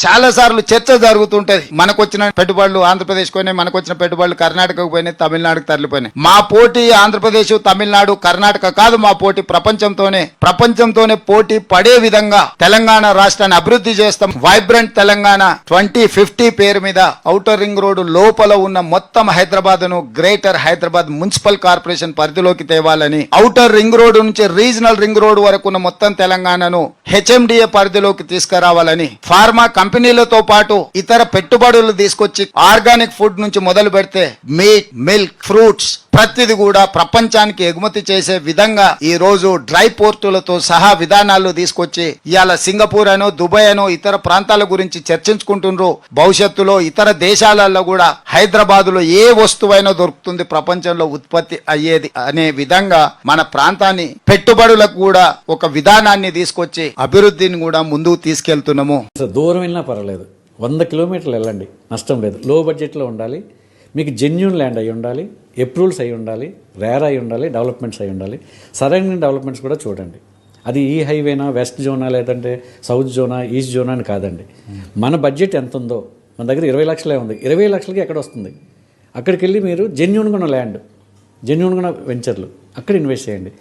చాలా సార్లు చర్చ జరుగుతుంటది. మనకు వచ్చిన పెట్టుబడులు ఆంధ్రప్రదేశ్ పోయినాయి, మనకు వచ్చిన పెట్టుబడులు కర్ణాటకకు పోయినాయి, తమిళనాడుకు తరలిపోయినాయి. మా పోటీ ఆంధ్రప్రదేశ్, తమిళనాడు, కర్ణాటక కాదు, మా పోటీ ప్రపంచంతోనే పోటీ పడే విధంగా తెలంగాణ రాష్ట్రాన్ని అభివృద్ధి చేస్తాం. వైబ్రెంట్ తెలంగాణ 2050 పేరు మీద ఔటర్ రింగ్ రోడ్డు లోపల ఉన్న మొత్తం హైదరాబాద్ ను గ్రేటర్ హైదరాబాద్ మున్సిపల్ కార్పొరేషన్ పరిధిలోకి తేవాలని, ఔటర్ రింగ్ రోడ్డు నుంచి రీజనల్ రింగ్ రోడ్డు వరకు ఉన్న మొత్తం తెలంగాణను హెచ్ఎండిఏ పరిధిలోకి తీసుకురావాలని, ఫార్మా కంపెనీలతో పాటు ఇతర పెట్టుబడులు తీసుకొచ్చి ఆర్గానిక్ ఫుడ్ నుంచి మొదలు పెడితే మీట్, మిల్క్, ఫ్రూట్స్ ప్రతిది కూడా ప్రపంచానికి ఎగుమతి చేసే విధంగా ఈ రోజు డ్రై పోర్టులతో సహా విధానాలు తీసుకొచ్చి ఇవాళ సింగపూర్ అనో, దుబాయ్ అనో ఇతర ప్రాంతాల గురించి చర్చించుకుంటున్నారు. భవిష్యత్తులో ఇతర దేశాలలో కూడా హైదరాబాద్ లో ఏ వస్తువైనా దొరుకుతుంది ప్రపంచంలో ఉత్పత్తి అయ్యేది అనే విధంగా మన ప్రాంతాన్ని పెట్టుబడులకు కూడా ఒక విధానాన్ని తీసుకొచ్చి అభివృద్ధిని కూడా ముందుకు తీసుకెళ్తున్నాము. దూరం వెళ్ళినా పర్వాలేదు, 100 కిలోమీటర్లు వెళ్ళండి, నష్టం లేదు. లో బడ్జెట్లో ఉండాలి, మీకు జెన్యూన్ ల్యాండ్ అయి ఉండాలి, అప్రూవల్స్ అయి ఉండాలి, రేర్ అయి ఉండాలి, డెవలప్మెంట్స్ అయి ఉండాలి. సరైన డెవలప్మెంట్స్ కూడా చూడండి. అది ఈ హైవేనా, వెస్ట్ జోనా, లేదంటే సౌత్ జోనా, ఈస్ట్ జోనా అని కాదండి. మన బడ్జెట్ ఎంత ఉందో, మన దగ్గర 20 లక్షలే ఉంది, 20 లక్షలకి ఎక్కడ వస్తుంది? అక్కడికి వెళ్ళి మీరు జెన్యూన్గా ఉన్న ల్యాండ్, జెన్యూన్గా ఉన్న వెంచర్లు అక్కడ ఇన్వెస్ట్ చేయండి.